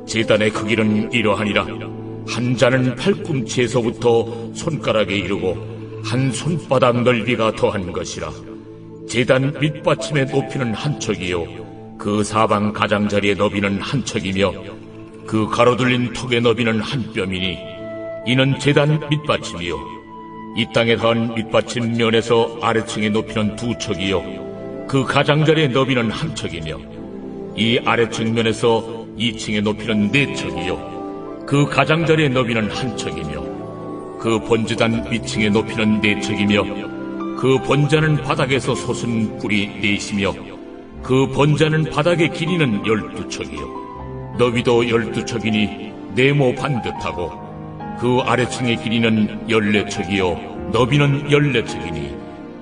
제단의 크기는 이러하니라. 한 자는 팔꿈치에서부터 손가락에 이르고 한 손바닥 넓이가 더한 것이라. 제단 밑받침의 높이는 한 척이요 그 사방 가장자리의 너비는 한 척이며 그 가로둘린 턱의 너비는 한 뼘이니 이는 제단 밑받침이요 이 땅에 닿은 밑받침 면에서 아래층의 높이는 두 척이요 그 가장자리의 너비는 한 척이며 이 아래층 면에서 2층의 높이는 네 척이요 그 가장자리의 너비는 한 척이며 그 번제단 위층의 높이는 네 척이며 그 번자는 바닥에서 솟은 뿔이 넷이며 그 번자는 바닥의 길이는 12척이요 너비도 12척이니 네모 반듯하고 그 아래층의 길이는 14척이요 너비는 14척이니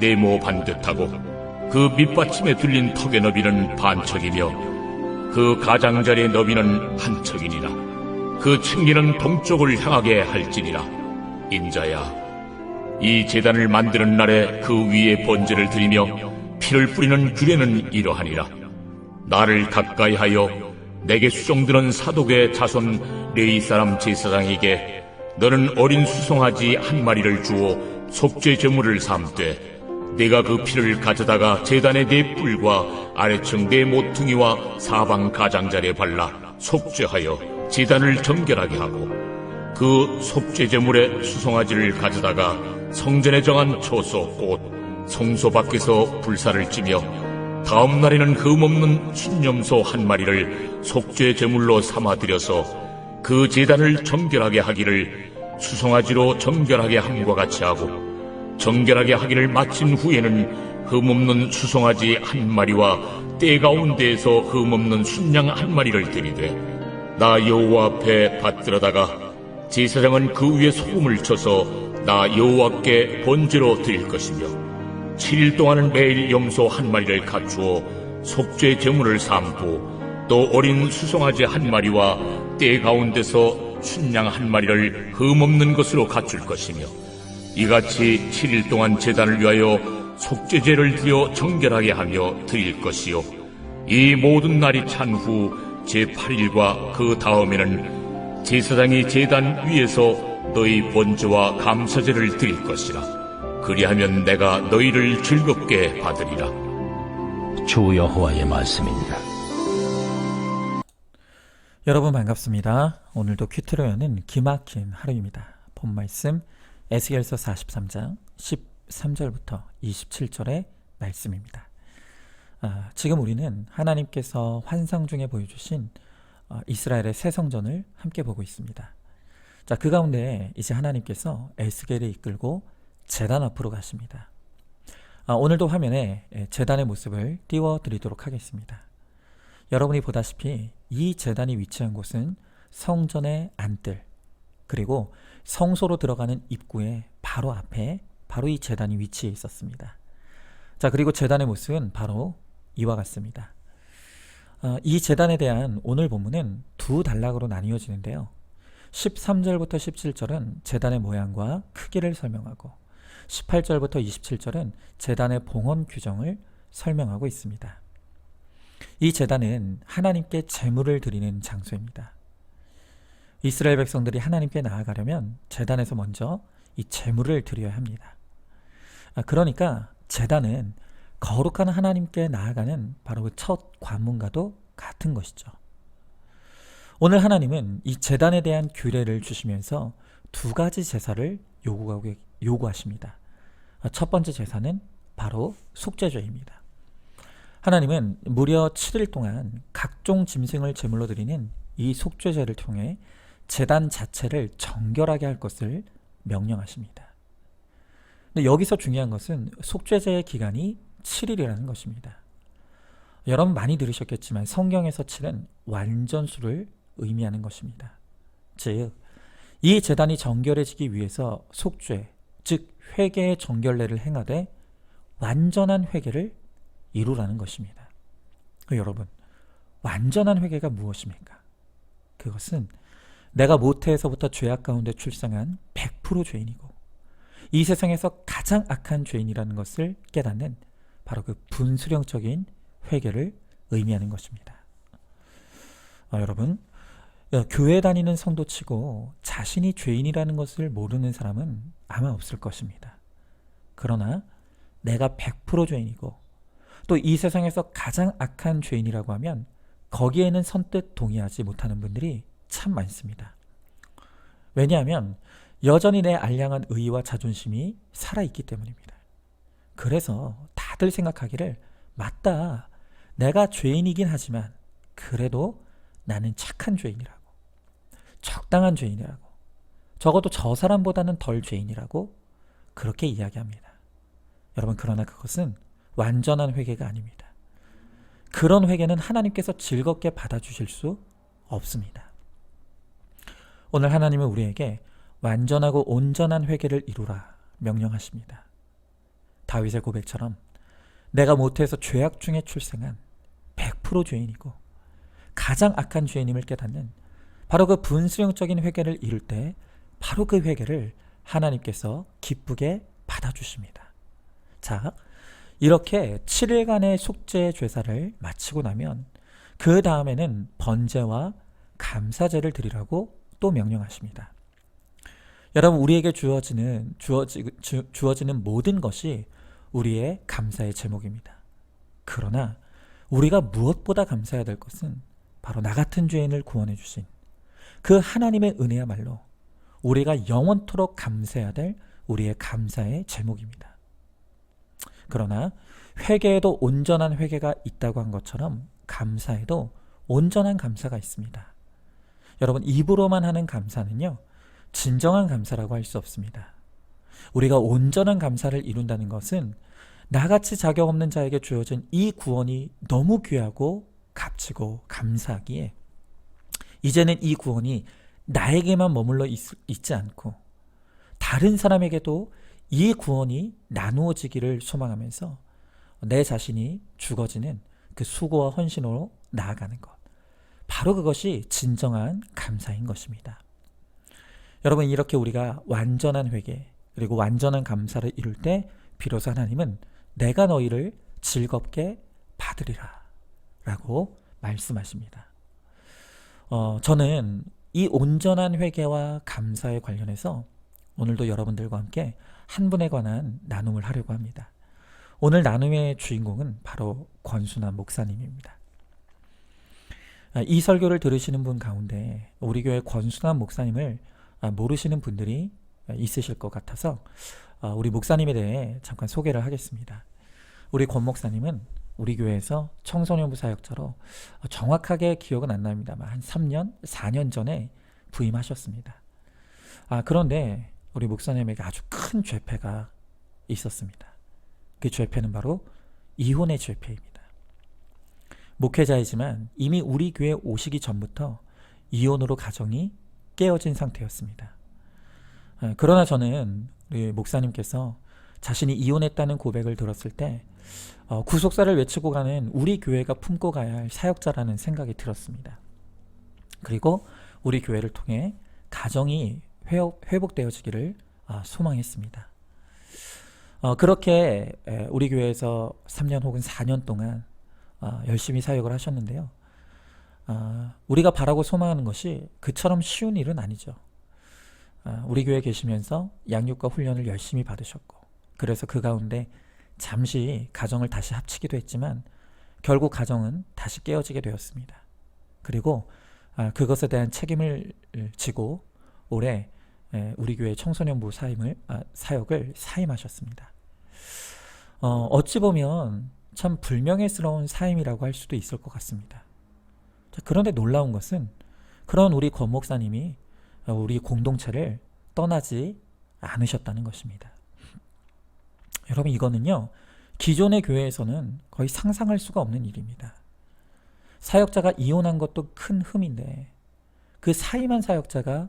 네모 반듯하고 그 밑받침에 둘린 턱의 너비는 반척이며 그 가장자리의 너비는 한 척이니라. 그 층기는 동쪽을 향하게 할지니라. 인자야, 이 제단을 만드는 날에 그 위에 번제를 드리며 피를 뿌리는 규례는 이러하니라. 나를 가까이하여 내게 수종드는 사독의 자손 레위 사람 제사장에게 너는 어린 수송아지 한 마리를 주어 속죄 제물을 삼되 내가 그 피를 가져다가 제단의 네 뿔과 아래층 네 모퉁이와 사방 가장자리에 발라 속죄하여 제단을 정결하게 하고 그 속죄 제물의 수송아지를 가져다가 성전에 정한 초소 곧 성소 밖에서 불사를 찌며 다음 날에는 흠없는 순염소 한 마리를 속죄 제물로 삼아들여서 그 제단을 정결하게 하기를 수송아지로 정결하게 함과 같이 하고 정결하게 하기를 마친 후에는 흠없는 수송아지 한 마리와 때 가운데에서 흠없는 순양 한 마리를 드리되 나 여호와 앞에 받들어다가 제사장은 그 위에 소금을 쳐서 나 여호와께 번제로 드릴 것이며 7일 동안은 매일 염소 한 마리를 갖추어 속죄 제물을 삼고 또 어린 수송아지 한 마리와 때 가운데서 순양 한 마리를 흠없는 것으로 갖출 것이며 이같이 7일 동안 제단을 위하여 속죄제를 드려 정결하게 하며 드릴 것이요 이 모든 날이 찬 후 제8일과 그 다음에는 제사장이 제단 위에서 너희 번제와 감사제를 드릴 것이라. 그리하면 내가 너희를 즐겁게 받으리라. 주 여호와의 말씀입니다. 여러분 반갑습니다. 오늘도 큐티로 여는 기막힌 하루입니다. 본 말씀 에스겔서 43장 13절부터 27절의 말씀입니다. 지금 우리는 하나님께서 환상 중에 보여주신 이스라엘의 새 성전을 함께 보고 있습니다. 자, 그 가운데 이제 하나님께서 에스겔을 이끌고 제단 앞으로 가십니다. 오늘도 화면에 제단의 모습을 띄워드리도록 하겠습니다. 여러분이 보다시피 이 제단이 위치한 곳은 성전의 안뜰 그리고 성소로 들어가는 입구의 바로 앞에 바로 이 제단이 위치해 있었습니다. 자, 그리고 제단의 모습은 바로 이와 같습니다. 이 제단에 대한 오늘 본문은 두 단락으로 나뉘어지는데요. 13절부터 17절은 제단의 모양과 크기를 설명하고 18절부터 27절은 제단의 봉헌 규정을 설명하고 있습니다. 이 제단은 하나님께 제물을 드리는 장소입니다. 이스라엘 백성들이 하나님께 나아가려면 제단에서 먼저 이 제물을 드려야 합니다. 그러니까 제단은 거룩한 하나님께 나아가는 바로 그 첫 관문과도 같은 것이죠. 오늘 하나님은 이 제단에 대한 규례를 주시면서 두 가지 제사를 요구하십니다. 첫 번째 제사는 바로 속죄제입니다. 하나님은 무려 7일 동안 각종 짐승을 제물로 드리는 이 속죄제를 통해 제단 자체를 정결하게 할 것을 명령하십니다. 근데 여기서 중요한 것은 속죄제의 기간이 7일이라는 것입니다. 여러분 많이 들으셨겠지만 성경에서 7은 완전수를 의미하는 것입니다. 즉, 이 제단이 정결해지기 위해서 속죄, 즉 회개의 정결례를 행하되 완전한 회개를 이루라는 것입니다. 여러분, 완전한 회개가 무엇입니까? 그것은 내가 모태에서부터 죄악 가운데 출생한 100% 죄인이고 이 세상에서 가장 악한 죄인이라는 것을 깨닫는 바로 그 분수령적인 회개를 의미하는 것입니다. 여러분, 교회 다니는 성도치고 자신이 죄인이라는 것을 모르는 사람은 아마 없을 것입니다. 그러나 내가 100% 죄인이고 또 이 세상에서 가장 악한 죄인이라고 하면 거기에는 선뜻 동의하지 못하는 분들이 참 많습니다. 왜냐하면 여전히 내 알량한 의의와 자존심이 살아있기 때문입니다. 그래서 다들 생각하기를 맞다. 내가 죄인이긴 하지만 그래도 나는 착한 죄인이라고, 적당한 죄인이라고, 적어도 저 사람보다는 덜 죄인이라고 그렇게 이야기합니다. 여러분, 그러나 그것은 완전한 회개가 아닙니다. 그런 회개는 하나님께서 즐겁게 받아주실 수 없습니다. 오늘 하나님은 우리에게 완전하고 온전한 회개를 이루라 명령하십니다. 다윗의 고백처럼 내가 모태에서 죄악 중에 출생한 100% 죄인이고 가장 악한 죄인임을 깨닫는 바로 그 분수령적인 회개를 이룰 때 바로 그 회개를 하나님께서 기쁘게 받아주십니다. 자, 이렇게 7일간의 속죄 제사를 마치고 나면 그 다음에는 번제와 감사제를 드리라고 또 명령하십니다. 여러분, 우리에게 주어지는 모든 것이 우리의 감사의 제목입니다. 그러나 우리가 무엇보다 감사해야 될 것은 바로 나 같은 죄인을 구원해 주신 그 하나님의 은혜야말로 우리가 영원토록 감사해야 될 우리의 감사의 제목입니다. 그러나 회개에도 온전한 회개가 있다고 한 것처럼 감사에도 온전한 감사가 있습니다. 여러분, 입으로만 하는 감사는요, 진정한 감사라고 할 수 없습니다. 우리가 온전한 감사를 이룬다는 것은 나같이 자격 없는 자에게 주어진 이 구원이 너무 귀하고 값지고 감사하기에 이제는 이 구원이 나에게만 머물러 있지 않고 다른 사람에게도 이 구원이 나누어지기를 소망하면서 내 자신이 죽어지는 그 수고와 헌신으로 나아가는 것, 바로 그것이 진정한 감사인 것입니다. 여러분, 이렇게 우리가 완전한 회개 그리고 완전한 감사를 이룰 때 비로소 하나님은 내가 너희를 즐겁게 받으리라 라고 말씀하십니다. 저는 이 온전한 회개와 감사에 관련해서 오늘도 여러분들과 함께 한 분에 관한 나눔을 하려고 합니다. 오늘 나눔의 주인공은 바로 권순환 목사님입니다. 이 설교를 들으시는 분 가운데 우리 교회 권순환 목사님을 모르시는 분들이 있으실 것 같아서 우리 목사님에 대해 잠깐 소개를 하겠습니다. 우리 권 목사님은 우리 교회에서 청소년부 사역자로 정확하게 기억은 안 납니다만 한 3년, 4년 전에 부임하셨습니다. 그런데 우리 목사님에게 아주 큰 죄패가 있었습니다. 그 죄패는 바로 이혼의 죄패입니다. 목회자이지만 이미 우리 교회에 오시기 전부터 이혼으로 가정이 깨어진 상태였습니다. 그러나 저는 우리 목사님께서 자신이 이혼했다는 고백을 들었을 때 구속사를 외치고 가는 우리 교회가 품고 가야 할 사역자라는 생각이 들었습니다. 그리고 우리 교회를 통해 가정이 회복되어지기를 소망했습니다. 그렇게 우리 교회에서 3년 혹은 4년 동안 열심히 사역을 하셨는데요. 우리가 바라고 소망하는 것이 그처럼 쉬운 일은 아니죠. 우리 교회에 계시면서 양육과 훈련을 열심히 받으셨고, 그래서 그 가운데 잠시 가정을 다시 합치기도 했지만 결국 가정은 다시 깨어지게 되었습니다. 그리고 그것에 대한 책임을 지고 올해 우리 교회 청소년부 사역을 사임하셨습니다. 어찌 보면 참 불명예스러운 사임이라고 할 수도 있을 것 같습니다. 그런데 놀라운 것은 그런 우리 권 목사님이 우리 공동체를 떠나지 않으셨다는 것입니다. 여러분, 이거는요, 기존의 교회에서는 거의 상상할 수가 없는 일입니다. 사역자가 이혼한 것도 큰 흠인데 그 사임한 사역자가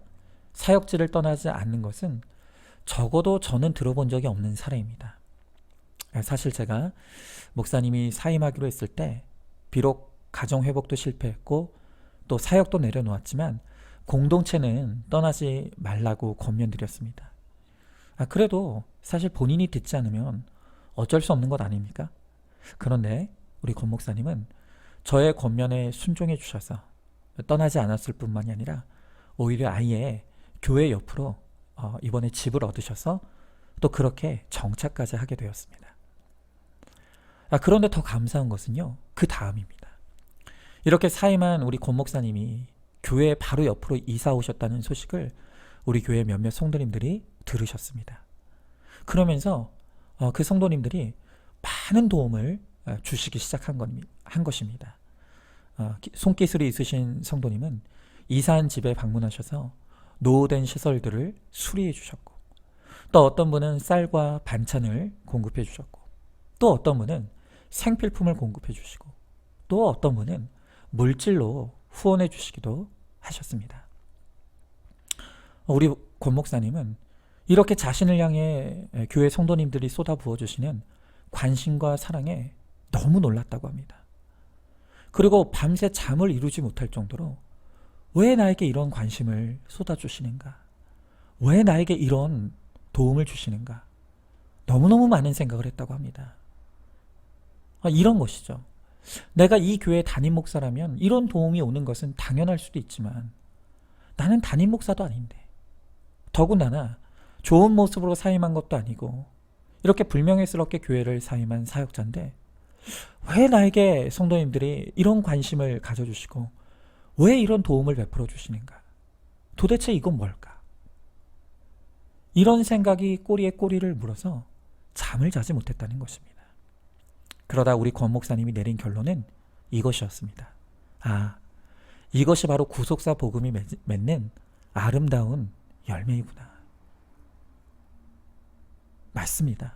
사역지를 떠나지 않는 것은 적어도 저는 들어본 적이 없는 사례입니다. 사실 제가 목사님이 사임하기로 했을 때 비록 가정 회복도 실패했고 또 사역도 내려놓았지만 공동체는 떠나지 말라고 권면드렸습니다. 그래도 사실 본인이 듣지 않으면 어쩔 수 없는 것 아닙니까? 그런데 우리 권 목사님은 저의 권면에 순종해 주셔서 떠나지 않았을 뿐만이 아니라 오히려 아예 교회 옆으로 이번에 집을 얻으셔서 또 그렇게 정착까지 하게 되었습니다. 그런데 더 감사한 것은요, 그 다음입니다. 이렇게 사임한 우리 권 목사님이 교회 바로 옆으로 이사 오셨다는 소식을 우리 교회 몇몇 성도님들이 들으셨습니다. 그러면서 그 성도님들이 많은 도움을 주시기 시작한 것입니다. 손기술이 있으신 성도님은 이사한 집에 방문하셔서 노후된 시설들을 수리해 주셨고, 또 어떤 분은 쌀과 반찬을 공급해 주셨고, 또 어떤 분은 생필품을 공급해 주시고, 또 어떤 분은 물질로 후원해 주시기도 하셨습니다. 우리 권 목사님은 이렇게 자신을 향해 교회 성도님들이 쏟아부어 주시는 관심과 사랑에 너무 놀랐다고 합니다. 그리고 밤새 잠을 이루지 못할 정도로 왜 나에게 이런 관심을 쏟아주시는가? 왜 나에게 이런 도움을 주시는가? 너무너무 많은 생각을 했다고 합니다. 이런 것이죠. 내가 이 교회 담임 목사라면 이런 도움이 오는 것은 당연할 수도 있지만 나는 담임 목사도 아닌데, 더군다나 좋은 모습으로 사임한 것도 아니고 이렇게 불명예스럽게 교회를 사임한 사역자인데 왜 나에게 성도님들이 이런 관심을 가져주시고 왜 이런 도움을 베풀어 주시는가? 도대체 이건 뭘까? 이런 생각이 꼬리에 꼬리를 물어서 잠을 자지 못했다는 것입니다. 그러다 우리 권 목사님이 내린 결론은 이것이었습니다. 이것이 바로 구속사 복음이 맺는 아름다운 열매이구나. 맞습니다.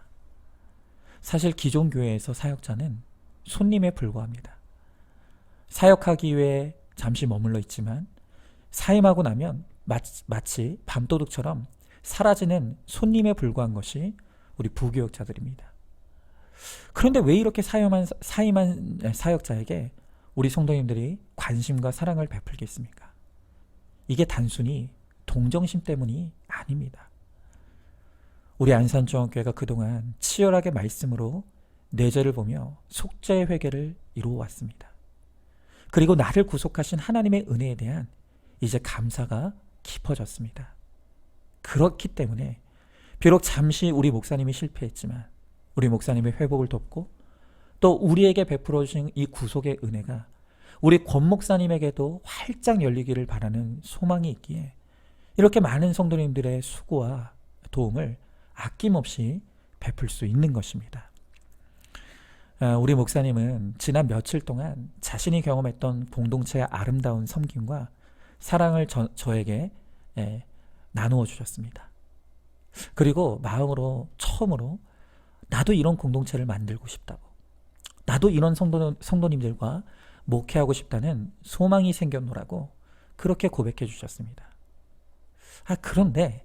사실 기존 교회에서 사역자는 손님에 불과합니다. 사역하기 위해 잠시 머물러 있지만 사임하고 나면 마치 밤도둑처럼 사라지는 손님에 불과한 것이 우리 부교역자들입니다. 그런데 왜 이렇게 사임한 사역자에게 우리 성도님들이 관심과 사랑을 베풀겠습니까? 이게 단순히 동정심 때문이 아닙니다. 우리 안산중앙교회가 그동안 치열하게 말씀으로 내 죄를 보며 속죄 회개를 이루어왔습니다. 그리고 나를 구속하신 하나님의 은혜에 대한 이제 감사가 깊어졌습니다. 그렇기 때문에 비록 잠시 우리 목사님이 실패했지만 우리 목사님의 회복을 돕고 또 우리에게 베풀어 주신 이 구속의 은혜가 우리 권 목사님에게도 활짝 열리기를 바라는 소망이 있기에 이렇게 많은 성도님들의 수고와 도움을 아낌없이 베풀 수 있는 것입니다. 우리 목사님은 지난 며칠 동안 자신이 경험했던 공동체의 아름다운 섬김과 사랑을 저에게 나누어 주셨습니다. 그리고 마음으로 처음으로 나도 이런 공동체를 만들고 싶다고, 나도 이런 성도님들과 목회하고 싶다는 소망이 생겼노라고 그렇게 고백해 주셨습니다. 그런데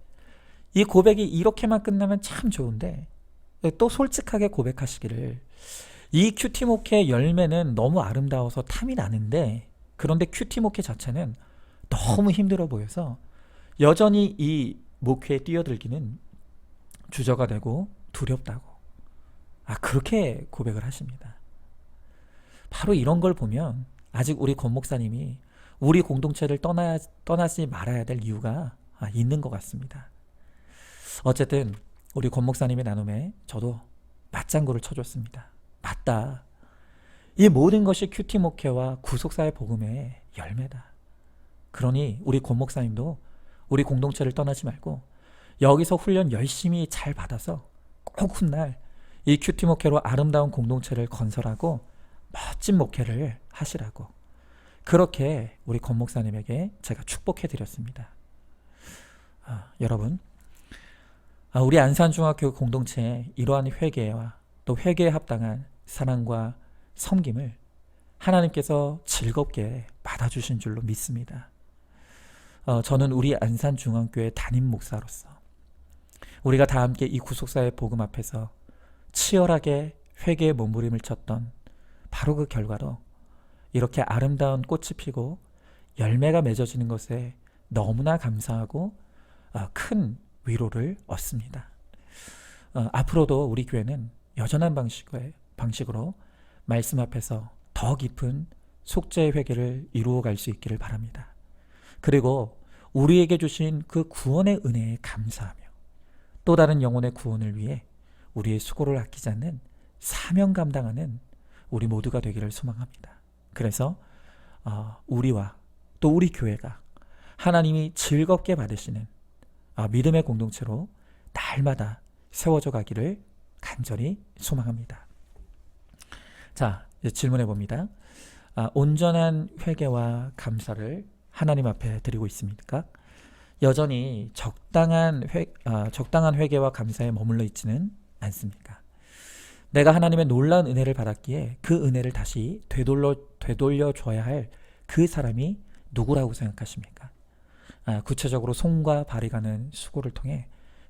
이 고백이 이렇게만 끝나면 참 좋은데 또 솔직하게 고백하시기를, 이 큐티 목회 열매는 너무 아름다워서 탐이 나는데 그런데 큐티 목회 자체는 너무 힘들어 보여서 여전히 이 목회에 뛰어들기는 주저가 되고 두렵다고 그렇게 고백을 하십니다. 바로 이런 걸 보면 아직 우리 권 목사님이 우리 공동체를 떠나지 말아야 될 이유가 있는 것 같습니다. 어쨌든 우리 권 목사님의 나눔에 저도 맞장구를 쳐줬습니다. 맞다. 이 모든 것이 큐티 목회와 구속사의 복음의 열매다. 그러니 우리 권 목사님도 우리 공동체를 떠나지 말고 여기서 훈련 열심히 잘 받아서 꼭 훗날 이 큐티 목회로 아름다운 공동체를 건설하고 멋진 목회를 하시라고 그렇게 우리 권 목사님에게 제가 축복해 드렸습니다. 여러분, 우리 안산중학교 공동체의 이러한 회개와 또 회개에 합당한 사랑과 섬김을 하나님께서 즐겁게 받아주신 줄로 믿습니다. 저는 우리 안산중앙교회 담임 목사로서 우리가 다 함께 이 구속사의 복음 앞에서 치열하게 회개의 몸부림을 쳤던 바로 그 결과로 이렇게 아름다운 꽃이 피고 열매가 맺어지는 것에 너무나 감사하고 큰 위로를 얻습니다. 앞으로도 우리 교회는 여전한 방식으로 말씀 앞에서 더 깊은 속죄의 회개를 이루어 갈 수 있기를 바랍니다. 그리고 우리에게 주신 그 구원의 은혜에 감사하며 또 다른 영혼의 구원을 위해 우리의 수고를 아끼지 않는 사명 감당하는 우리 모두가 되기를 소망합니다. 그래서 우리와 또 우리 교회가 하나님이 즐겁게 받으시는 믿음의 공동체로 날마다 세워져 가기를 간절히 소망합니다. 자, 이제 질문해 봅니다. 온전한 회개와 감사를 하나님 앞에 드리고 있습니까? 여전히 적당한 회개와 감사에 머물러 있지는 않습니까? 내가 하나님의 놀라운 은혜를 받았기에 그 은혜를 다시 되돌려 줘야 할 그 사람이 누구라고 생각하십니까? 구체적으로 손과 발이 가는 수고를 통해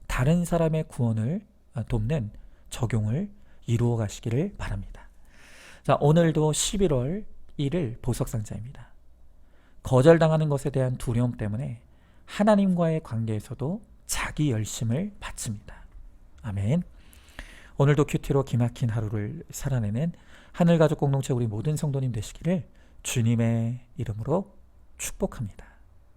다른 사람의 구원을 돕는 적용을 이루어 가시기를 바랍니다. 자, 오늘도 11월 1일 보석상자입니다. 거절당하는 것에 대한 두려움 때문에 하나님과의 관계에서도 자기 열심을 바칩니다. 아멘. 오늘도 큐티로 기막힌 하루를 살아내는 하늘가족 공동체 우리 모든 성도님 되시기를 주님의 이름으로 축복합니다.